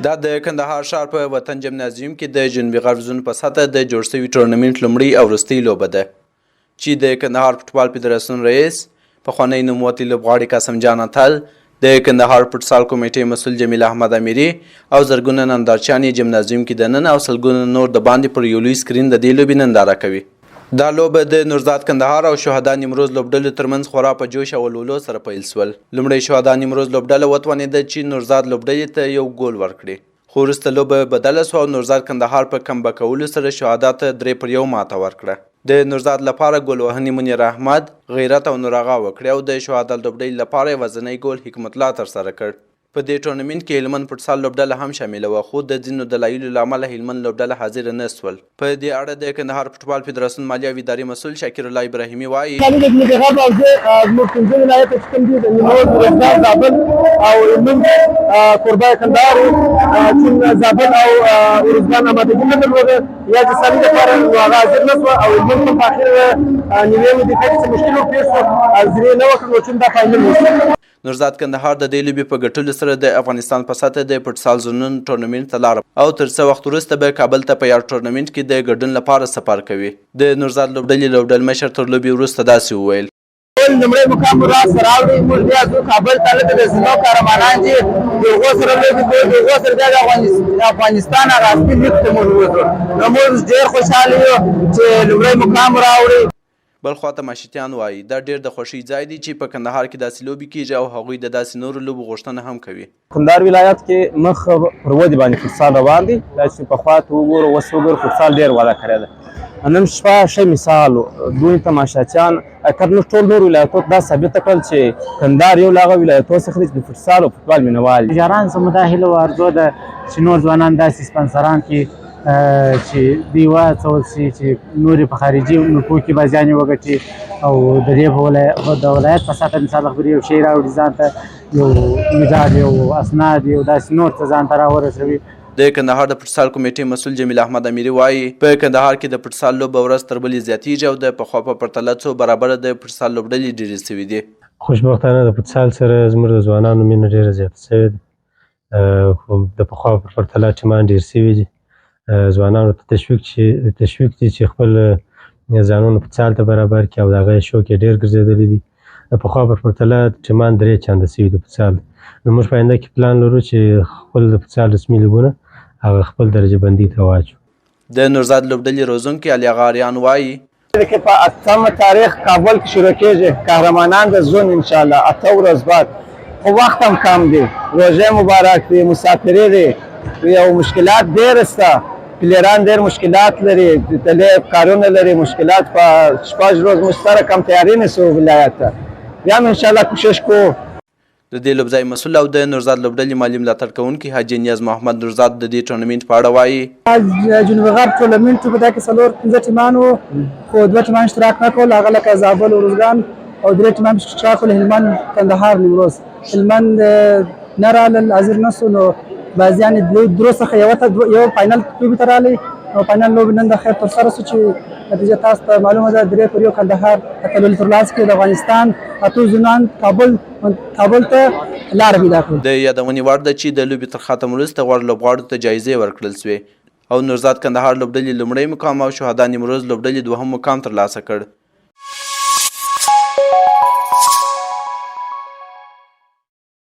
دا د کندهار ښار په وطن جمنازیوم کې د جنوبي غرب زون په سطحه د جوړ شوي ټورنمنټ لومړۍ او وروستۍ لوبه ده چې د کندهار فوټبال فدراسیون رئیس پخوانی نوموتی لوبغاړي قاسم جان اتل د کندهار فوټسال کمیټې مسؤل جمیل احمد امیري او زرګونه نندارچیان یې جمنازیوم کې دننه او سلګونه نور د باندې پر یو لوی سکرین د دې لوبې ننداره کوي. دا لوبه د نورزاد کندهار او شهدا نیمروز لوبډلو ترمنځ خورا په جوش او ولولو سره پیل سول. لومړی شهدا نیمروز لوبډله وتوانېده چې نورزاد لوبډلې ته یو ګول ورکړي، خو وروسته لوبه بدله سوه او نورزاد کندهار په کمبه کولو سره شهدا ته 3-1 ماته ورکړه. د نورزاد لپاره ګول وهنې منیر احمد، غیرت او نورغه وکړې او د شهدا لوبډلې لپاره یوازینی ګول حکمت الله ترسره کړ. په دې ټورنمنټ کې هلمند فوټسال لوبډله هم شامله وه، خو د ځینو دلایلو له امله هلمند لوبډله حاضره نه سول. په دې اړه د کندهار فوټبال فدراسیون مالي او اداري مسؤل شاکر الله ابراهیمي وایي زموږ پنځه ولایت چې کوم دي د نیمروز، روزګان، زابل او هلمند کوربه کندهار چې زابل او روزګان آمادګي نه درلوده یا د سالي لپاره هغه حاضر نه سوه او هلمند په اخر نیمې مدې کې څه مشکل پیښ شو، حاضري نه وکړه نو چې دا فاینل وشو. نورزاد کندهار د دې لوبې په ګټلو سره د افغانستان په سطحه د فوټسال زونونو ټورنمنټ ته لاړ او تر څه وخت وروسته به کابل ته په یاد ټورنمنټ کې د ګډون لپاره سفر کوي. د نورزاد لوبډلې لوبډلمشر تر لوبې وروسته داسې وویل: لومړی مقام راسته راوړي، موږ بیا ځو کابل ته، لکه د زینو قهرمانان چې د هغو سره لوبې کوي، د هغو سره بیا د افغانستان هغه اصلي لیګ ته موږ وځو. نو موږ ډېر خوشحاله یو چې لومړی مقام راوړي. بل خواته ماشیتیان وایي دا ډېر د خوښۍ ځای دی چې په کندهار کې داسې لوبې کیږي او هغوی د داسې نورو لوبو غوښتنه هم کوي. کندهار ولایت کې مخ پر ودې باندې فوټسال روان دی، دا چې پخوا ته وګورو اوس وګورو فوټسال ډېر وده کړې ده. نن شپه ښه مثال دوی تماشاچیان تر ټول نور ولایتو دا ثابته کړل چې کندهار یو له هغه ولایتو څخه دی چې د فوټسال او فوټبال مینوال دي. جاران زموږ دا هیله او ارزو ده چې نور ځوانان داسې سپانسران کې چې دوی وهڅول شي چې نورې په خارجي ملکو کې بازیانې وګټي او د دې د ولایت په سطحه مثال خبرې یو شی راوړي ځان ته، یو مډال، یو اسناد، یو داسې نور څه ځان ته راورسوي. د کندهار د فوټسال کمیټې مسؤل جمیل احمد امیري وایي په کندهار کې د فوټسال لوبه ورځ تر بلې زیاتېږي او د پخوا په پرتله څو برابره د فوټسال لوبډلې ډېرې سوي دي. خوشبختانه د فوټسال سره زموږ د ځوانانو مینه ډېره زیاته سوې ده، خو د پخوا په پرتله ټیمان ډېر سوي دي. ځوانانو ته تشویق دي چې خپل ځانونه فوټسال ته برابر کړي او د هغه شوق یې ډېر ګرځېدلی دي. د پخوا په پرتله ټیمان 3 چنده سوي د فوټسال. نو موږ په آینده کې پلان لرو چې خپل د فوټسال رسمي لیګونه هغه خپل درجه بندي ته واچو. د نورزاد لوبډلې روزونکي علي اغا اریان وایي کې په 8 تاریخ کابل کې شروع کېږي قهرمانان د زون انشاءالله 8 ورځ بعد، خو وخت هم کم دی، روژه مبارک دی، مسافرې دی، یو مشکلات ډېر شته، پلیران ډېر مشکلات لري، تلې کارونه لري، مشکلات په 6 ورځ مشترک هم تیاری نیسو ولایت ته، بیا هم انشاءالله کوشش کوو. د دې لوبځای مسؤل او د نورزاد لوبډلې مالي ملاتړ کوونکي حاجي نیاز محمد نورزاد د دې ټورنمنټ په اړه وایي جنوبي غرب ټورنمنټ په دا کې څلور 5 ټیمان وو، خو 2 ټیمان اشتراک نه کول، هغه لکه زابل او روزګان، او 3 ټیمان اشتراک کول هلمند، کندهار، نیمروز. هلمند نه رالل، حاضر نه سو، نو بازیان درو څخه یو فاینل لوبې ته راغلي، نو فاینل لوبې نن د خیر ترسره سو چې نتیجه تاسو ته معلومه ده، 3-1 کندهار اتلولي تر لاس کې د افغانستان 8 زونان کابل ته لاره پیدا کړه. د یادونې وړ ده چې د لوبې تر ختم وروسته غوړ لوبغاړو ته جایزې ورکړل سوې او نورزاد کندهار لوبډلې لومړی مقام او شهدا نیمروز لوبډلې 2م مقام ترلاسه کړ.